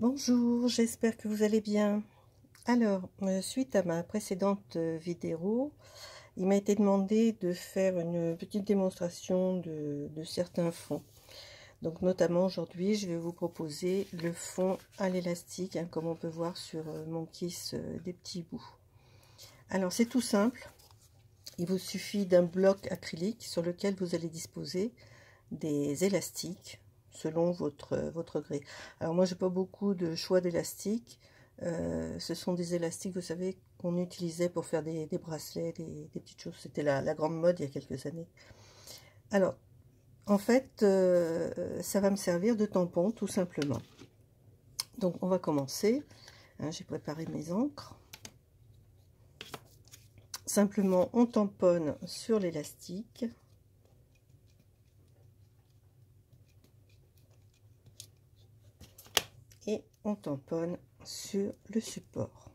Bonjour, j'espère que vous allez bien. Alors, suite à ma précédente vidéo, il m'a été demandé de faire une petite démonstration de certains fonds. Donc notamment aujourd'hui, je vais vous proposer le fond à l'élastique, comme on peut voir sur mon kiss des petits bouts. Alors c'est tout simple, il vous suffit d'un bloc acrylique sur lequel vous allez disposer des élastiques selon votre gré. Alors moi j'ai pas beaucoup de choix d'élastiques, ce sont des élastiques, vous savez, qu'on utilisait pour faire des bracelets, des petites choses, c'était la grande mode il y a quelques années. Alors en fait ça va me servir de tampon tout simplement. Donc on va commencer, j'ai préparé mes encres. Simplement on tamponne sur l'élastique. Et on tamponne sur le support.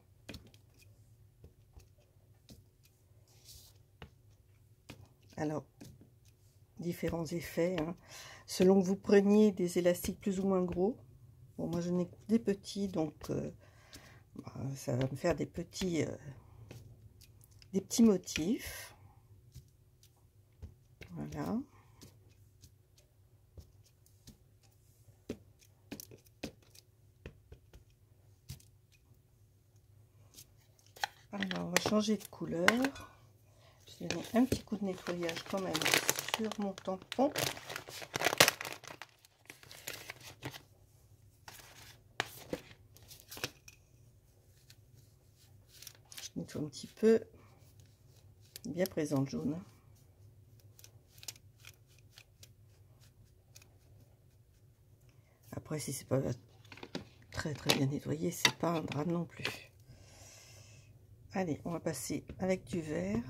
Alors, différents effets, selon que vous preniez des élastiques plus ou moins gros. Bon, moi je n'ai que des petits, donc ça va me faire des petits motifs. Voilà. Alors, on va changer de couleur. Je vais donner un petit coup de nettoyage quand même sur mon tampon. Je nettoie un petit peu. Bien présente jaune. Après, si c'est pas très bien nettoyé, c'est pas un drame non plus. Allez, on va passer avec du vert.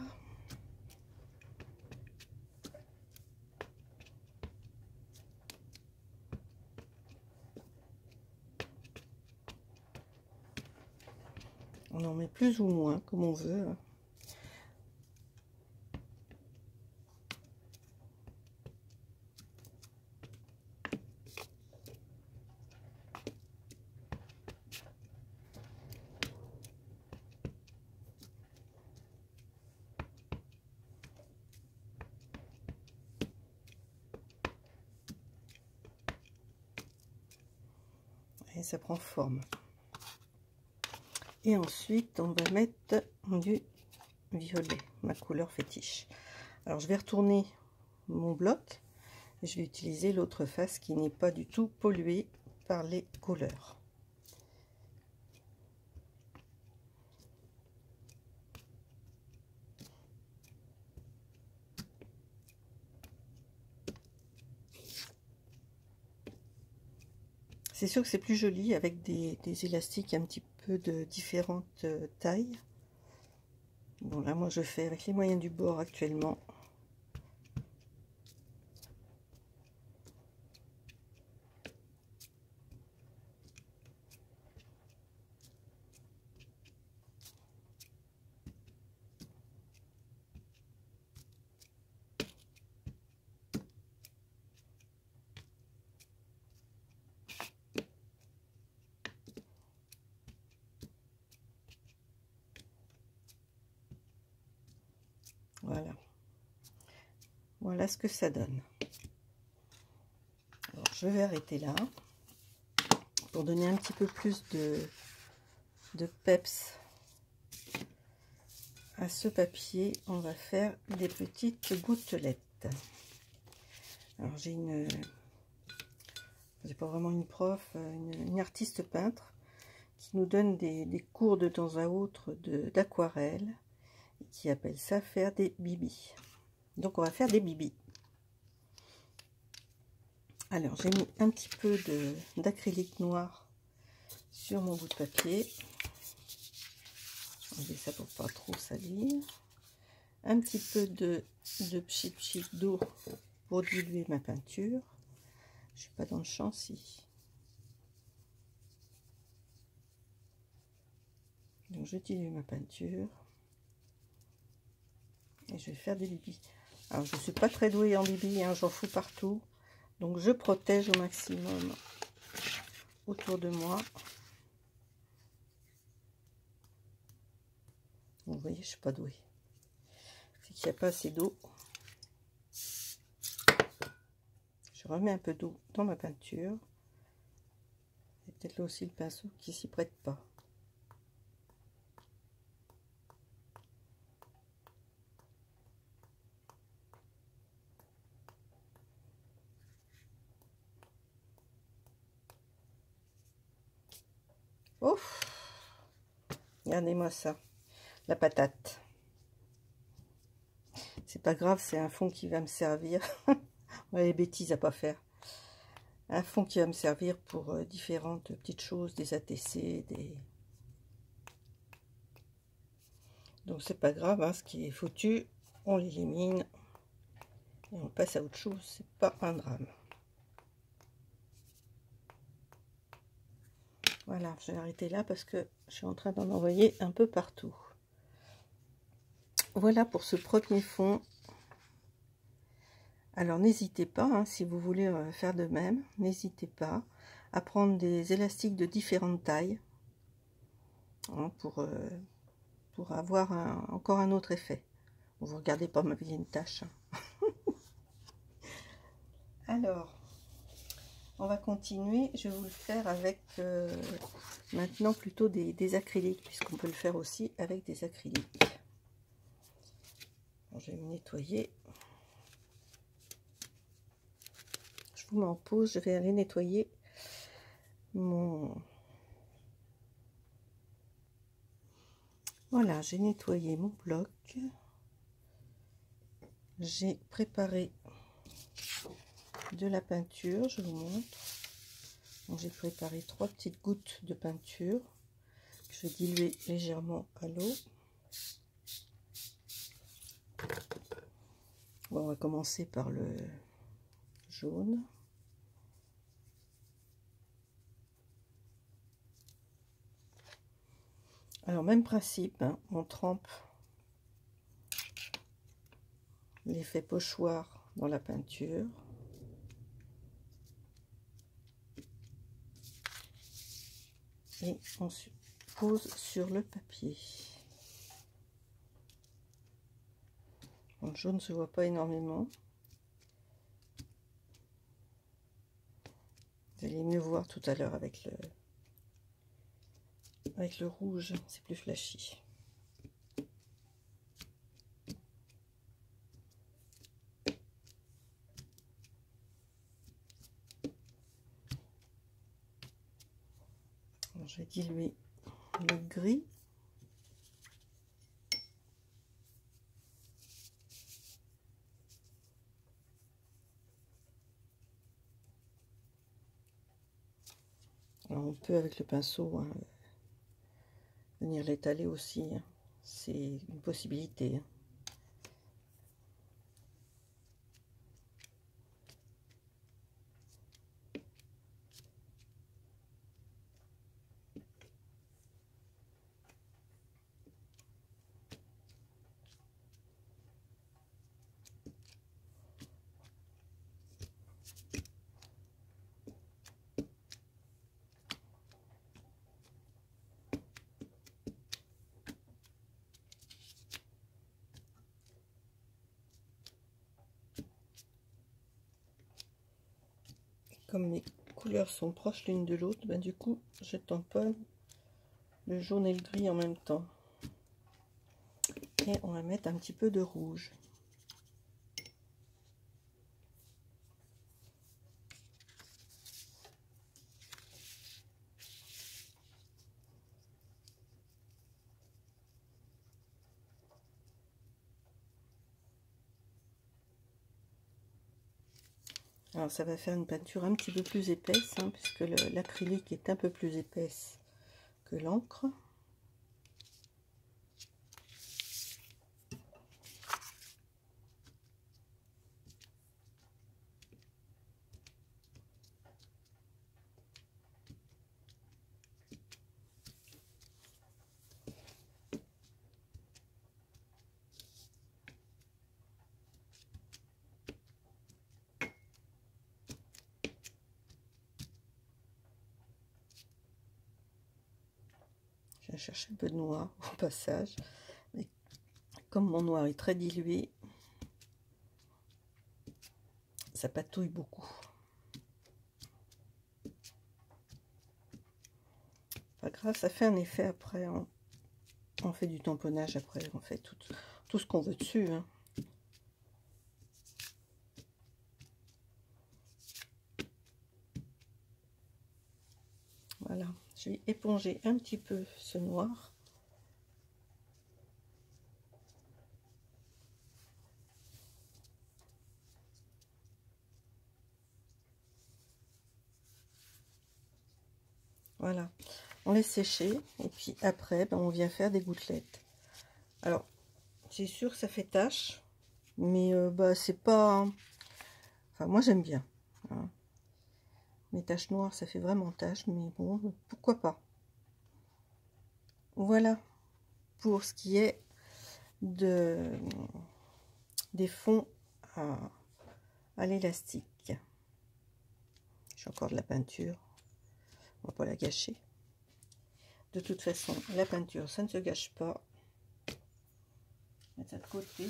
On en met plus ou moins, comme on veut. Et ça prend forme. Et ensuite, on va mettre du violet, ma couleur fétiche. Alors, je vais retourner mon bloc. Et je vais utiliser l'autre face qui n'est pas du tout polluée par les couleurs. C'est sûr que c'est plus joli avec des élastiques un petit peu de différentes tailles. Bon, là, moi, je fais avec les moyens du bord actuellement. Voilà. Voilà ce que ça donne. Alors, je vais arrêter là pour donner un petit peu plus de peps à ce papier. On va faire des petites gouttelettes. Alors j'ai c'est pas vraiment une prof, une artiste peintre qui nous donne des cours de temps à autre d'aquarelle, qui appelle ça faire des bibis. Donc on va faire des bibis. Alors j'ai mis un petit peu d'acrylique noir sur mon bout de papier. Je vais ça pour pas trop salir. Un petit peu de pchit d'eau pour diluer ma peinture. Je suis pas dans le champ si. Donc je dilue ma peinture. Et je vais faire des bibis. Alors je ne suis pas très douée en bibis, j'en fous partout. Donc je protège au maximum autour de moi. vous voyez, je suis pas douée. C'est qu'il n'y a pas assez d'eau. Je remets un peu d'eau dans ma peinture. Et peut-être là aussi le pinceau qui s'y prête pas. Ouf! Regardez-moi ça, la patate. C'est pas grave, c'est un fond qui va me servir. Ouais, les bêtises à pas faire. Un fond qui va me servir pour différentes petites choses, des ATC, des... Donc c'est pas grave, hein, ce qui est foutu, on l'élimine et on passe à autre chose, c'est pas un drame. Voilà, je vais arrêter là parce que je suis en train d'en envoyer un peu partout. Voilà pour ce premier fond. Alors n'hésitez pas, hein, si vous voulez faire de même, n'hésitez pas à prendre des élastiques de différentes tailles, hein, pour avoir encore un autre effet. Vous ne regardez pas ma vilaine tâche. Hein. Alors, on va continuer. Je vais vous le faire avec maintenant plutôt des acryliques, puisqu'on peut le faire aussi avec des acryliques. Bon, je vais me nettoyer. Je vous mets en pause, je vais aller nettoyer mon... Voilà, j'ai nettoyé mon bloc. J'ai préparé de la peinture, je vous montre. J'ai préparé 3 petites gouttes de peinture que je vais diluer légèrement à l'eau. Bon, on va commencer par le jaune. Alors, même principe, hein, on trempe l'effet pochoir dans la peinture. Et on pose sur le papier. Bon, le jaune ne se voit pas énormément. Vous allez mieux voir tout à l'heure avec le rouge, c'est plus flashy. Alors, je vais diluer le gris. Alors, on peut avec le pinceau, hein, venir l'étaler aussi, hein. C'est une possibilité. Hein. Comme les couleurs sont proches l'une de l'autre, ben du coup je tamponne le jaune et le gris en même temps. Et on va mettre un petit peu de rouge. Alors ça va faire une peinture un petit peu plus épaisse, hein, puisque l'acrylique est un peu plus épaisse que l'encre. Je vais chercher un peu de noir au passage. Mais Comme mon noir est très dilué, ça patouille beaucoup. Pas grave, ça fait un effet après. On fait du tamponnage après, on fait tout ce qu'on veut dessus. Hein. Voilà, je vais éponger un petit peu ce noir. Voilà, on laisse sécher et puis après, ben, on vient faire des gouttelettes. Alors, c'est sûr que ça fait tache, mais bah, c'est pas... Enfin, moi j'aime bien. Hein. Les taches noires, ça fait vraiment tache, mais bon, pourquoi pas. Voilà pour ce qui est des fonds à l'élastique. J'ai encore de la peinture, on va pas la gâcher. De toute façon, la peinture, ça ne se gâche pas. Mettre ça de côté.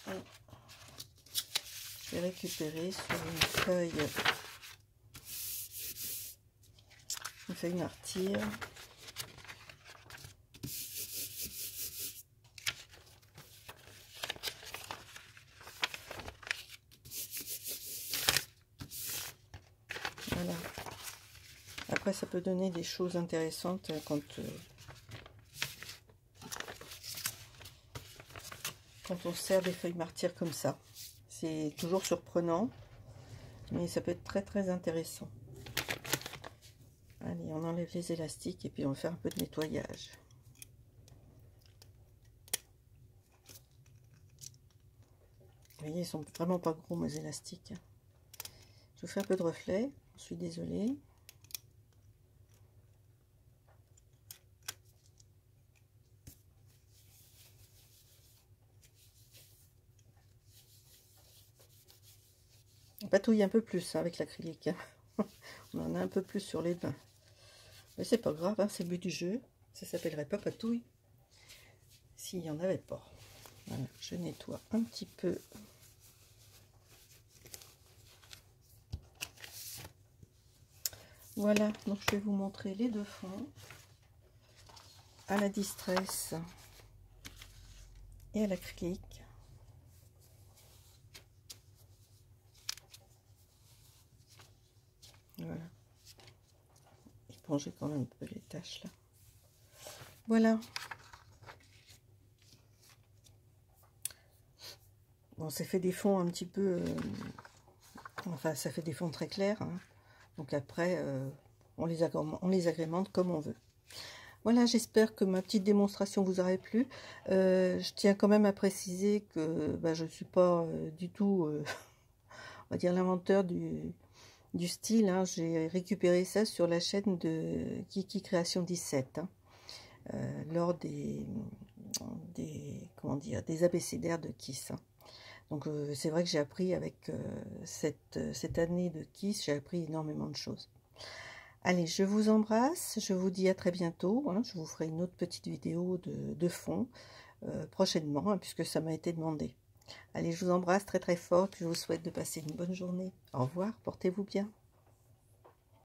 Et je vais récupérer sur une feuille martyre. Voilà. Après, ça peut donner des choses intéressantes quand on sert des feuilles martyres comme ça. C'est toujours surprenant, mais ça peut être très très intéressant. Allez, on enlève les élastiques et puis on va faire un peu de nettoyage. Vous voyez, ils sont vraiment pas gros mes élastiques. Je vous fais un peu de reflet, je suis désolée. On patouille un peu plus hein, avec l'acrylique. On en a un peu plus sur les mains. Mais c'est pas grave, hein, c'est le but du jeu. Ça s'appellerait pas patouille s'il n'y en avait pas. Voilà, je nettoie un petit peu. Voilà, donc je vais vous montrer les deux fonds. À la distress et à l'acrylique. Voilà. Éponger quand même un peu les taches là. Voilà. Bon, ça fait des fonds un petit peu... enfin, ça fait des fonds très clairs. Hein. Donc après, on les agrémente comme on veut. Voilà, j'espère que ma petite démonstration vous aurait plu. Je tiens quand même à préciser que bah, je ne suis pas du tout, on va dire, l'inventeur du style. Hein. J'ai récupéré ça sur la chaîne de Kiki Création 17, hein, lors comment dire, des abécédaires de Kiss. Hein. Donc c'est vrai que j'ai appris avec cette année de Kiss, j'ai appris énormément de choses. Allez, je vous embrasse, je vous dis à très bientôt. Hein, je vous ferai une autre petite vidéo de fond prochainement, hein, puisque ça m'a été demandé. Allez, je vous embrasse très très fort, puis je vous souhaite de passer une bonne journée. Au revoir, portez-vous bien.